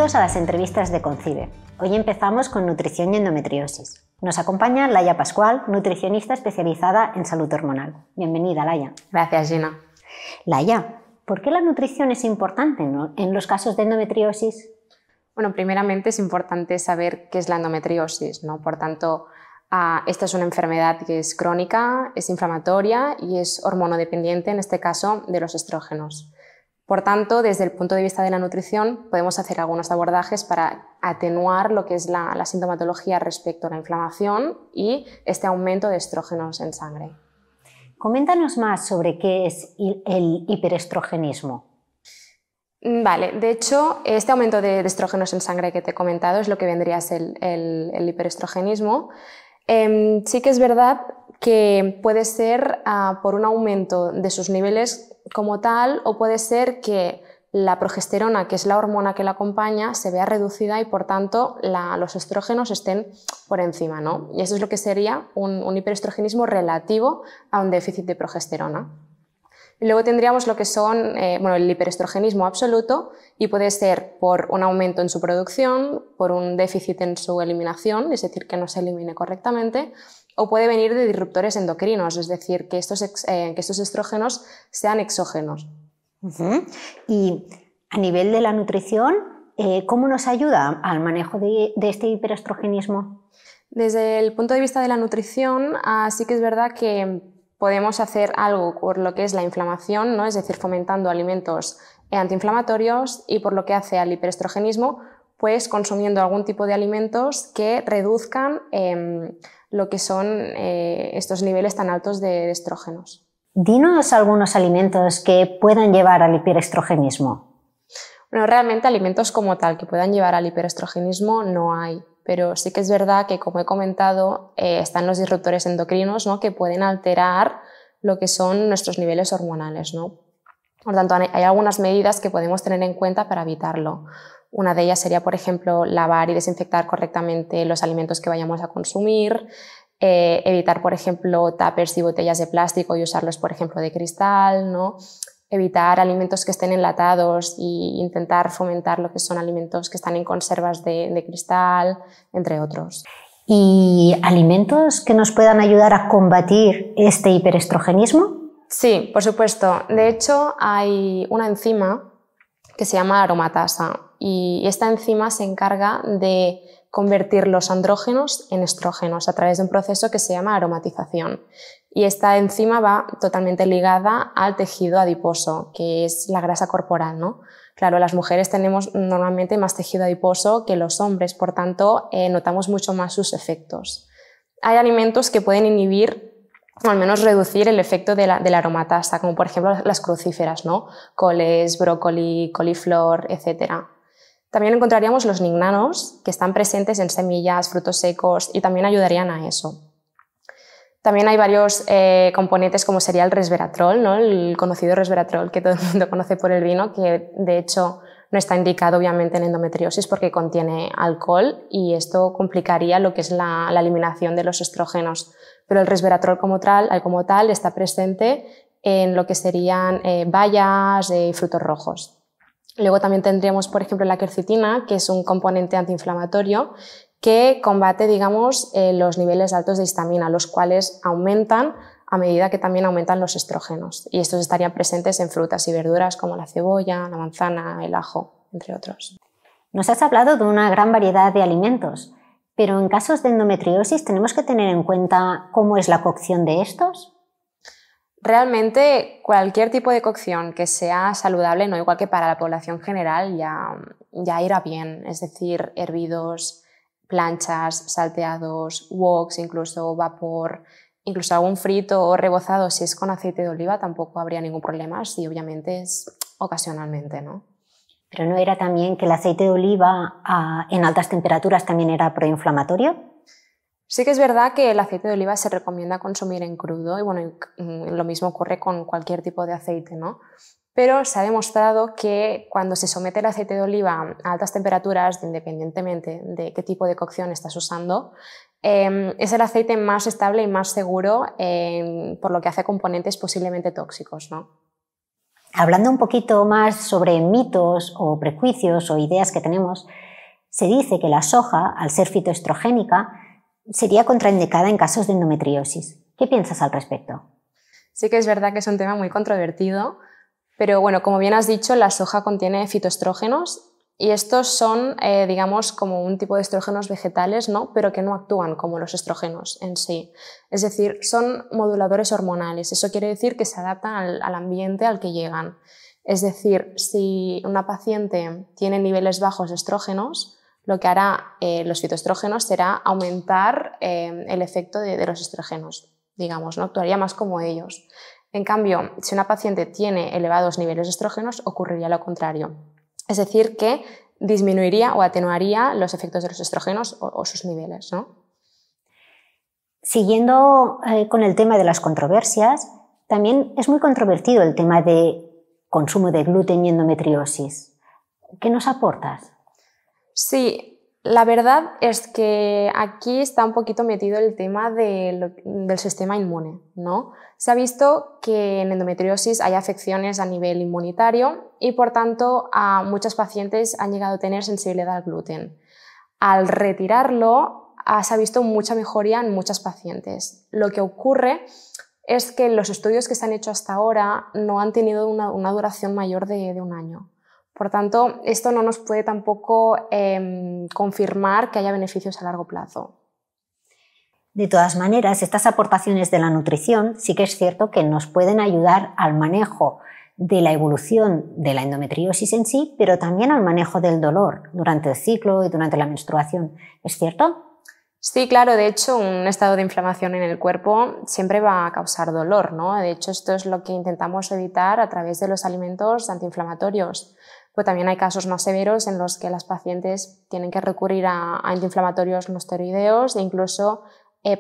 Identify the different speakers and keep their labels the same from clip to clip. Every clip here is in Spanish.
Speaker 1: Bienvenidos a las entrevistas de Concibe. Hoy empezamos con nutrición y endometriosis. Nos acompaña Laia Pascual, nutricionista especializada en salud hormonal. Bienvenida, Laia.
Speaker 2: Gracias, Gina.
Speaker 1: Laia, ¿por qué la nutrición es importante en los casos de endometriosis?
Speaker 2: Bueno, primeramente es importante saber qué es la endometriosis, ¿no? Por tanto, esta es una enfermedad que es crónica, es inflamatoria y es hormonodependiente, en este caso, de los estrógenos. Por tanto, desde el punto de vista de la nutrición, podemos hacer algunos abordajes para atenuar lo que es la sintomatología respecto a la inflamación y este aumento de estrógenos en sangre.
Speaker 1: Coméntanos más sobre qué es el hiperestrogenismo.
Speaker 2: Vale, de hecho, este aumento de estrógenos en sangre que te he comentado es lo que vendría a ser el hiperestrogenismo. Sí que es verdad que puede ser por un aumento de sus niveles como tal, o puede ser que la progesterona, que es la hormona que la acompaña, se vea reducida y por tanto los estrógenos estén por encima, ¿no? Y eso es lo que sería un hiperestrogenismo relativo a un déficit de progesterona. Y luego tendríamos lo que son el hiperestrogenismo absoluto, y puede ser por un aumento en su producción, por un déficit en su eliminación, es decir, que no se elimine correctamente, o puede venir de disruptores endocrinos, es decir, que estos estrógenos sean exógenos.
Speaker 1: Y a nivel de la nutrición, ¿cómo nos ayuda al manejo de este hiperestrogenismo?
Speaker 2: Desde el punto de vista de la nutrición, sí que es verdad que podemos hacer algo por lo que es la inflamación, ¿no? Es decir, fomentando alimentos antiinflamatorios, y por lo que hace al hiperestrogenismo, pues consumiendo algún tipo de alimentos que reduzcan lo que son estos niveles tan altos de estrógenos.
Speaker 1: Dinos algunos alimentos que puedan llevar al hiperestrogenismo.
Speaker 2: Bueno, realmente alimentos como tal que puedan llevar al hiperestrogenismo no hay, pero sí que es verdad que, como he comentado, están los disruptores endocrinos, ¿no? Que pueden alterar lo que son nuestros niveles hormonales, ¿no? Por tanto, hay algunas medidas que podemos tener en cuenta para evitarlo. Una de ellas sería, por ejemplo, lavar y desinfectar correctamente los alimentos que vayamos a consumir, evitar, por ejemplo, tuppers y botellas de plástico y usarlos, por ejemplo, de cristal, ¿no? Evitar alimentos que estén enlatados e intentar fomentar lo que son alimentos que están en conservas de cristal, entre otros.
Speaker 1: ¿Y alimentos que nos puedan ayudar a combatir este hiperestrogenismo?
Speaker 2: Sí, por supuesto. De hecho, hay una enzima que se llama aromatasa, y esta enzima se encarga de convertir los andrógenos en estrógenos a través de un proceso que se llama aromatización. Y esta enzima va totalmente ligada al tejido adiposo, que es la grasa corporal, ¿no? Claro, las mujeres tenemos normalmente más tejido adiposo que los hombres, por tanto, notamos mucho más sus efectos. Hay alimentos que pueden inhibir o al menos reducir el efecto de la aromatasa, como por ejemplo las crucíferas, ¿no? Coles, brócoli, coliflor, etc. También encontraríamos los lignanos, que están presentes en semillas, frutos secos, y también ayudarían a eso. También hay varios componentes, como sería el resveratrol, ¿no? El conocido resveratrol que todo el mundo conoce por el vino, que de hecho no está indicado obviamente en endometriosis porque contiene alcohol, y esto complicaría lo que es la eliminación de los estrógenos. Pero el resveratrol como tal está presente en lo que serían bayas y frutos rojos. Luego también tendríamos, por ejemplo, la quercetina, que es un componente antiinflamatorio que combate, digamos, los niveles altos de histamina, los cuales aumentan a medida que también aumentan los estrógenos. Y estos estarían presentes en frutas y verduras como la cebolla, la manzana, el ajo, entre otros.
Speaker 1: Nos has hablado de una gran variedad de alimentos, pero en casos de endometriosis tenemos que tener en cuenta cómo es la cocción de estos.
Speaker 2: Realmente cualquier tipo de cocción que sea saludable, no igual que para la población general, ya irá bien. Es decir, hervidos, planchas, salteados, woks, incluso vapor, incluso algún frito o rebozado, si es con aceite de oliva, tampoco habría ningún problema, si obviamente es ocasionalmente, ¿no?
Speaker 1: ¿Pero no era también que el aceite de oliva en altas temperaturas también era proinflamatorio?
Speaker 2: Sí que es verdad que el aceite de oliva se recomienda consumir en crudo, y bueno, lo mismo ocurre con cualquier tipo de aceite, ¿no? Pero se ha demostrado que cuando se somete el aceite de oliva a altas temperaturas, independientemente de qué tipo de cocción estás usando, es el aceite más estable y más seguro, por lo que hace componentes posiblemente tóxicos, ¿no?
Speaker 1: Hablando un poquito más sobre mitos o prejuicios o ideas que tenemos, se dice que la soja, al ser fitoestrogénica, sería contraindicada en casos de endometriosis. ¿Qué piensas al respecto?
Speaker 2: Sí que es verdad que es un tema muy controvertido, pero bueno, como bien has dicho, la soja contiene fitoestrógenos y estos son, digamos, como un tipo de estrógenos vegetales, ¿no? Pero que no actúan como los estrógenos en sí. Es decir, son moduladores hormonales. Eso quiere decir que se adaptan al ambiente al que llegan. Es decir, si una paciente tiene niveles bajos de estrógenos, lo que hará los fitoestrógenos será aumentar el efecto de los estrógenos, digamos, ¿no? Actuaría más como ellos. En cambio, si una paciente tiene elevados niveles de estrógenos, ocurriría lo contrario. Es decir, que disminuiría o atenuaría los efectos de los estrógenos o sus niveles, ¿no?
Speaker 1: Siguiendo con el tema de las controversias, también es muy controvertido el tema de consumo de gluten y endometriosis. ¿Qué nos aportas?
Speaker 2: Sí, la verdad es que aquí está un poquito metido el tema del sistema inmune, ¿no? Se ha visto que en endometriosis hay afecciones a nivel inmunitario y por tanto a muchas pacientes han llegado a tener sensibilidad al gluten. Al retirarlo se ha visto mucha mejoría en muchas pacientes. Lo que ocurre es que los estudios que se han hecho hasta ahora no han tenido una duración mayor de un año. Por tanto, esto no nos puede tampoco confirmar que haya beneficios a largo plazo.
Speaker 1: De todas maneras, estas aportaciones de la nutrición sí que es cierto que nos pueden ayudar al manejo de la evolución de la endometriosis en sí, pero también al manejo del dolor durante el ciclo y durante la menstruación. ¿Es cierto?
Speaker 2: Sí, claro. De hecho, un estado de inflamación en el cuerpo siempre va a causar dolor, ¿no? De hecho, esto es lo que intentamos evitar a través de los alimentos antiinflamatorios. Pues también hay casos más severos en los que las pacientes tienen que recurrir a antiinflamatorios no esteroideos e incluso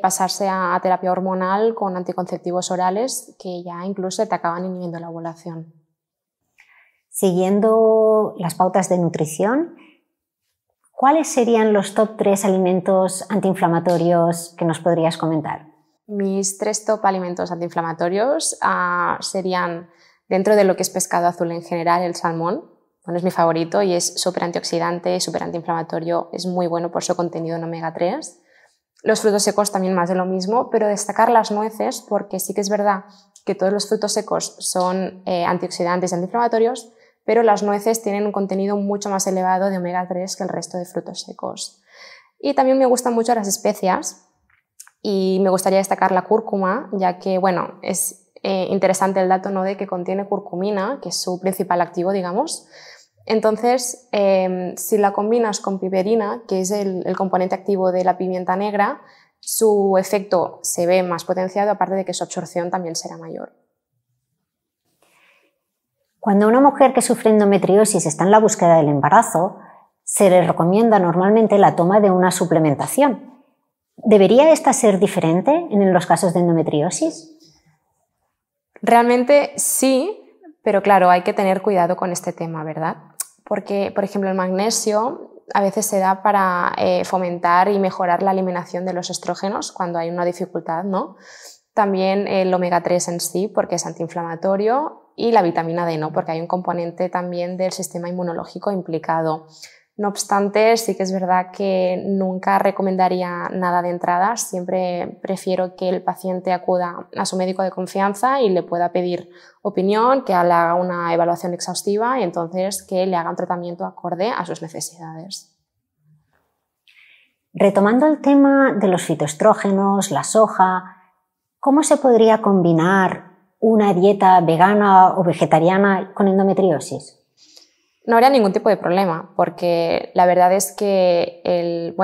Speaker 2: pasarse a terapia hormonal con anticonceptivos orales que ya incluso te acaban inhibiendo la ovulación.
Speaker 1: Siguiendo las pautas de nutrición, ¿cuáles serían los top 3 alimentos antiinflamatorios que nos podrías comentar?
Speaker 2: Mis 3 top alimentos antiinflamatorios serían, dentro de lo que es pescado azul en general, el salmón. Bueno, es mi favorito y es súper antioxidante, súper antiinflamatorio, es muy bueno por su contenido en omega 3. Los frutos secos también más de lo mismo, pero destacar las nueces porque sí que es verdad que todos los frutos secos son antioxidantes y antiinflamatorios, pero las nueces tienen un contenido mucho más elevado de omega 3 que el resto de frutos secos. Y también me gustan mucho las especias y me gustaría destacar la cúrcuma, ya que bueno, es interesante el dato, ¿no?, de que contiene curcumina, que es su principal activo, digamos. Entonces, si la combinas con piperina, que es el componente activo de la pimienta negra, su efecto se ve más potenciado, aparte de que su absorción también será mayor.
Speaker 1: Cuando una mujer que sufre endometriosis está en la búsqueda del embarazo, se le recomienda normalmente la toma de una suplementación. ¿Debería esta ser diferente en los casos de endometriosis?
Speaker 2: Realmente sí, pero claro, hay que tener cuidado con este tema, ¿verdad? Porque, por ejemplo, el magnesio a veces se da para fomentar y mejorar la eliminación de los estrógenos cuando hay una dificultad, ¿no? También el omega 3 en sí, porque es antiinflamatorio, y la vitamina D, ¿no?, porque hay un componente también del sistema inmunológico implicado. No obstante, sí que es verdad que nunca recomendaría nada de entrada. Siempre prefiero que el paciente acuda a su médico de confianza y le pueda pedir opinión, que le haga una evaluación exhaustiva y entonces que le haga un tratamiento acorde a sus necesidades.
Speaker 1: Retomando el tema de los fitoestrógenos, la soja, ¿cómo se podría combinar una dieta vegana o vegetariana con endometriosis?
Speaker 2: No habría ningún tipo de problema, porque la verdad es que el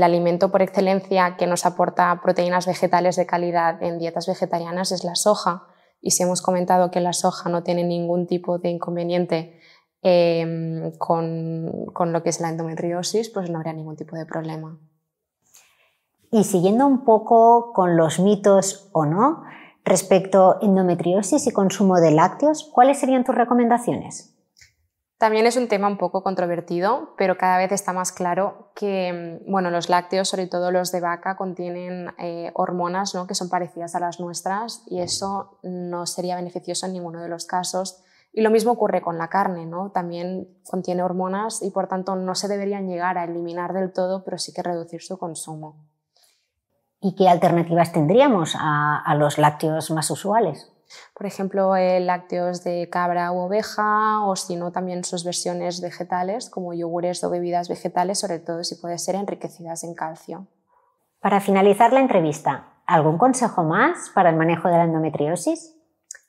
Speaker 2: alimento por excelencia que nos aporta proteínas vegetales de calidad en dietas vegetarianas es la soja. Y si hemos comentado que la soja no tiene ningún tipo de inconveniente con lo que es la endometriosis, pues no habría ningún tipo de problema.
Speaker 1: Y siguiendo un poco con los mitos o no, respecto a endometriosis y consumo de lácteos, ¿cuáles serían tus recomendaciones?
Speaker 2: También es un tema un poco controvertido, pero cada vez está más claro que los lácteos, sobre todo los de vaca, contienen hormonas, ¿no?, que son parecidas a las nuestras y eso no sería beneficioso en ninguno de los casos. Y lo mismo ocurre con la carne, ¿no? También contiene hormonas y por tanto no se deberían llegar a eliminar del todo, pero sí que reducir su consumo.
Speaker 1: ¿Y qué alternativas tendríamos a los lácteos más usuales?
Speaker 2: Por ejemplo, lácteos de cabra u oveja o si no también sus versiones vegetales como yogures o bebidas vegetales, sobre todo si pueden ser enriquecidas en calcio.
Speaker 1: Para finalizar la entrevista, ¿algún consejo más para el manejo de la endometriosis?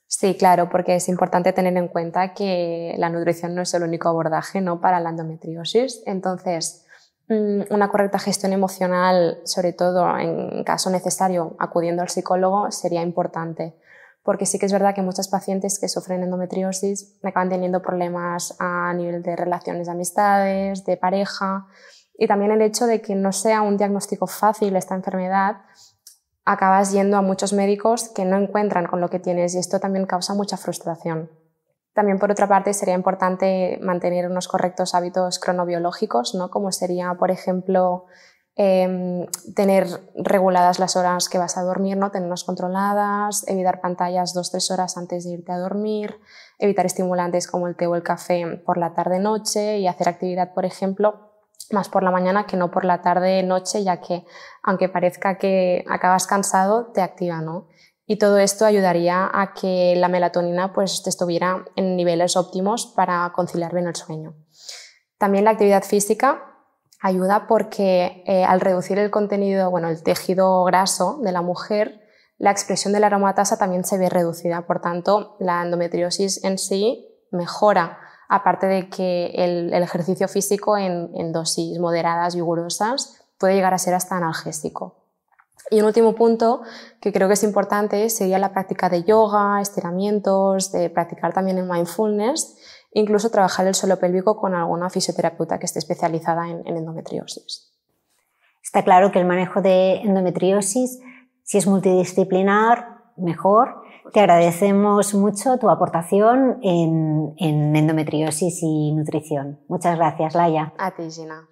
Speaker 2: Sí, claro, porque es importante tener en cuenta que la nutrición no es el único abordaje, ¿no?, para la endometriosis. Entonces, una correcta gestión emocional, sobre todo en caso necesario acudiendo al psicólogo, sería importante. Porque sí que es verdad que muchas pacientes que sufren endometriosis acaban teniendo problemas a nivel de relaciones de amistades, de pareja, y también el hecho de que no sea un diagnóstico fácil esta enfermedad, acabas yendo a muchos médicos que no encuentran con lo que tienes y esto también causa mucha frustración. También, por otra parte, sería importante mantener unos correctos hábitos cronobiológicos, ¿no?, como sería, por ejemplo, tener reguladas las horas que vas a dormir, ¿no?, tenerlas controladas, evitar pantallas 2-3 horas antes de irte a dormir, evitar estimulantes como el té o el café por la tarde-noche y hacer actividad, por ejemplo, más por la mañana que no por la tarde-noche, ya que aunque parezca que acabas cansado, te activa, ¿no? Y todo esto ayudaría a que la melatonina pues estuviera en niveles óptimos para conciliar bien el sueño. También la actividad física ayuda porque al reducir el contenido, el tejido graso de la mujer, la expresión de la aromatasa también se ve reducida. Por tanto, la endometriosis en sí mejora, aparte de que el ejercicio físico en dosis moderadas, vigorosas, puede llegar a ser hasta analgésico. Y un último punto que creo que es importante sería la práctica de yoga, estiramientos, de practicar también el mindfulness, incluso trabajar el suelo pélvico con alguna fisioterapeuta que esté especializada en endometriosis.
Speaker 1: Está claro que el manejo de endometriosis, si es multidisciplinar, mejor. Te agradecemos mucho tu aportación en endometriosis y nutrición. Muchas gracias, Laia.
Speaker 2: A ti, Gina.